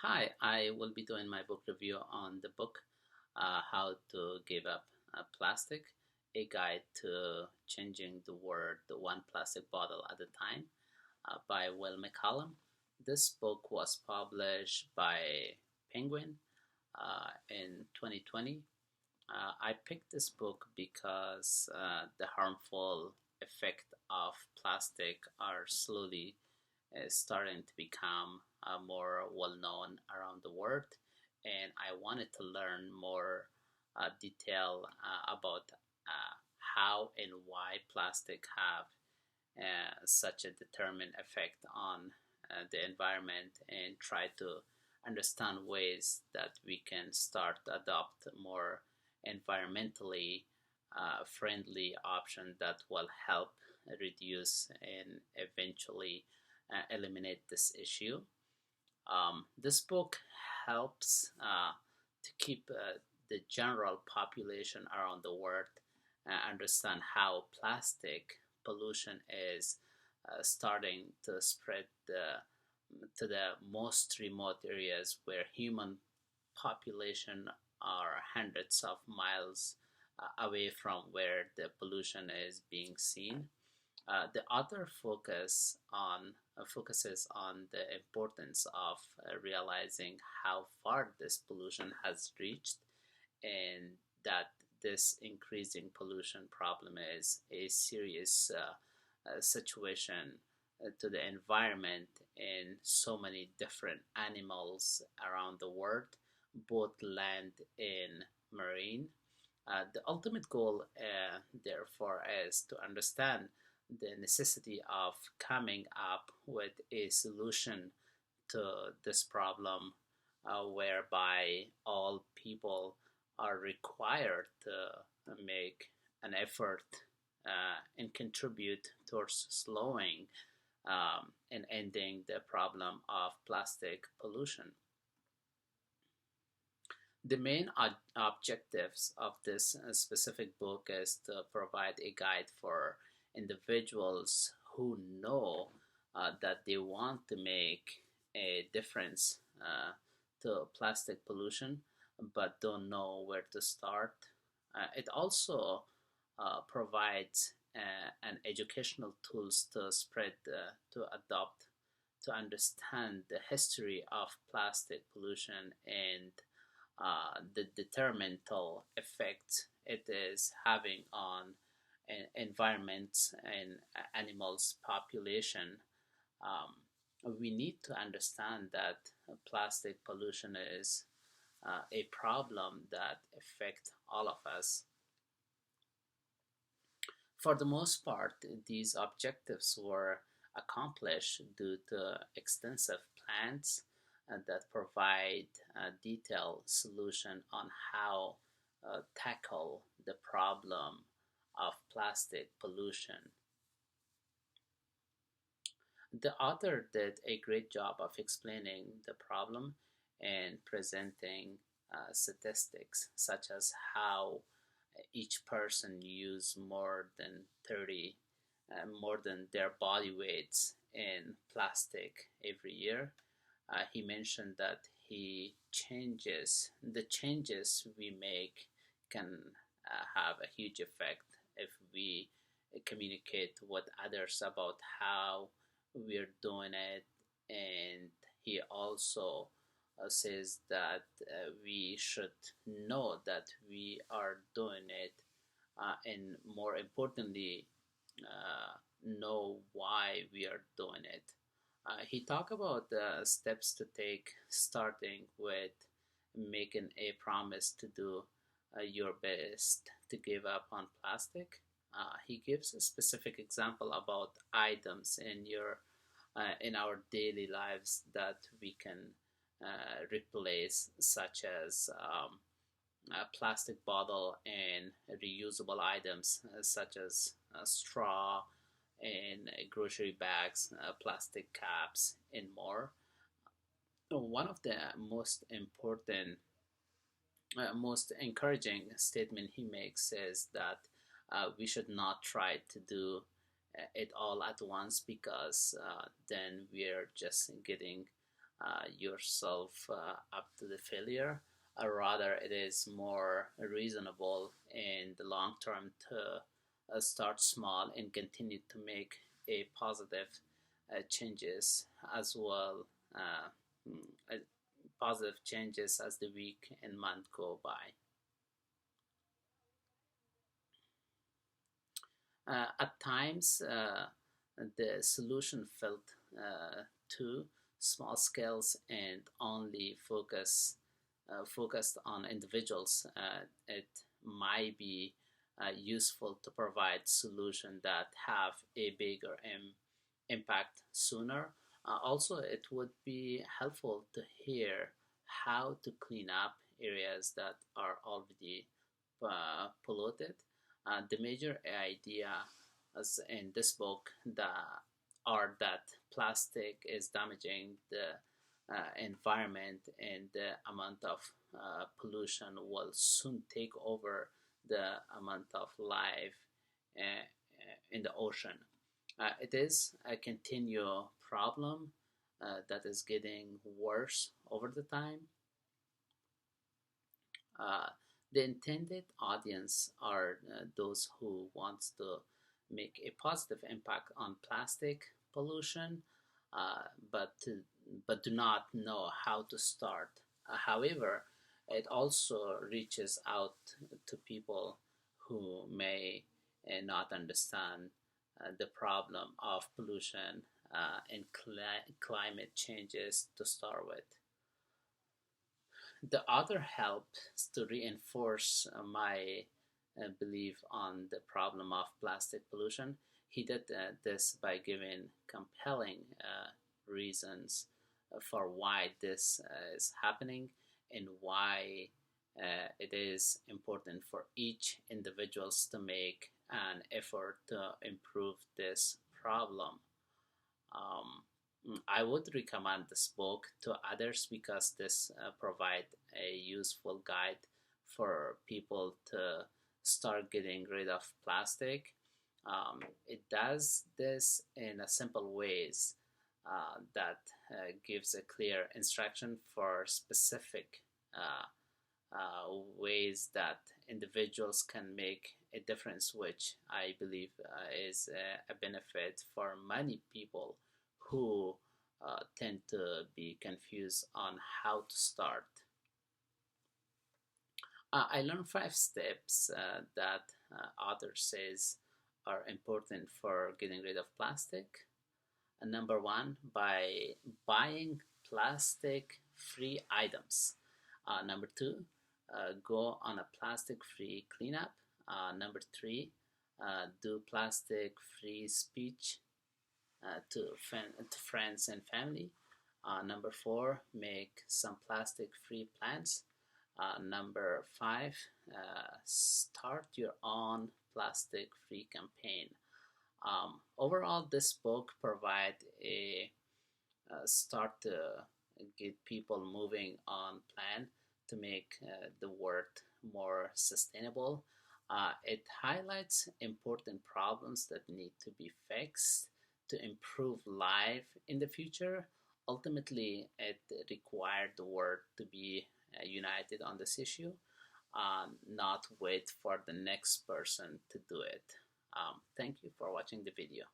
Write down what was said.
Hi, I will be doing my book review on the book How to Give Up Plastic, a guide to changing the world one plastic bottle at a time by Will McCallum. This book was published by Penguin in 2020. I picked this book because the harmful effect of plastic are slowly is starting to become more well known around the world, and I wanted to learn more detail about how and why plastic have such a determined effect on the environment and try to understand ways that we can start to adopt more environmentally friendly option that will help reduce and eventually eliminate this issue. This book helps to keep the general population around the world understand how plastic pollution is starting to spread to the most remote areas where human population are hundreds of miles away from where the pollution is being seen. The author focuses on the importance of realizing how far this pollution has reached, and that this increasing pollution problem is a serious situation to the environment and so many different animals around the world, both land and marine. The ultimate goal, therefore, is to understand the necessity of coming up with a solution to this problem whereby all people are required to make an effort and contribute towards slowing and ending the problem of plastic pollution. The main objectives of this specific book is to provide a guide for individuals who know that they want to make a difference to plastic pollution but don't know where to start. It also provides an educational tools to spread, to adopt, to understand the history of plastic pollution and the detrimental effect it is having on environments and animals population. We need to understand that plastic pollution is a problem that affect all of us. For the most part, these objectives were accomplished due to extensive plans that provide a detailed solution on how tackle the problem of plastic pollution. The author did a great job of explaining the problem and presenting statistics such as how each person use more than their body weights in plastic every year. He mentioned that the changes we make can have a huge effect if we communicate with others about how we're doing it. And he also says that we should know that we are doing it, and more importantly, know why we are doing it. He talked about the steps to take, starting with making a promise to do your best to give up on plastic. He gives a specific example about items in our daily lives that we can replace, such as a plastic bottle and reusable items such as straw and grocery bags, plastic caps, and more. One of the most important, most encouraging statement he makes is that we should not try to do it all at once, because then we're just getting yourself up to the failure. Rather, it is more reasonable in the long term to start small and continue to make a positive changes as well. Uh, uh, Positive changes as the week and month go by. At times, the solution felt too small scales and only focused on individuals. It might be useful to provide solutions that have a bigger impact sooner. Also, it would be helpful to hear how to clean up areas that are already polluted. The major idea as in this book are that plastic is damaging the environment, and the amount of pollution will soon take over the amount of life in the ocean. It is a continual problem that is getting worse over the time. Uh, the intended audience are those who wants to make a positive impact on plastic pollution, uh, but but do not know how to start. However, it also reaches out to people who may not understand the problem of pollution and climate changes to start with. The author helps to reinforce my belief on the problem of plastic pollution. He did this by giving compelling reasons for why this is happening and why it is important for each individuals to make an effort to improve this problem. Um, I would recommend this book to others because this provide a useful guide for people to start getting rid of plastic. It does this in a simple ways that gives a clear instruction for specific ways that individuals can make a difference, which I believe is a benefit for many people who tend to be confused on how to start. I learned 5 steps that author says are important for getting rid of plastic. Number one, by buying plastic free items. Number two, go on a plastic free cleanup. Number three, do plastic free speech to friends and family. Number four, make some plastic free plants. Number five, start your own plastic free campaign. Overall, this book provide a start to get people moving on plan to make the world more sustainable. It highlights important problems that need to be fixed to improve life in the future. Ultimately, it required the world to be united on this issue, not wait for the next person to do it. Thank you for watching the video.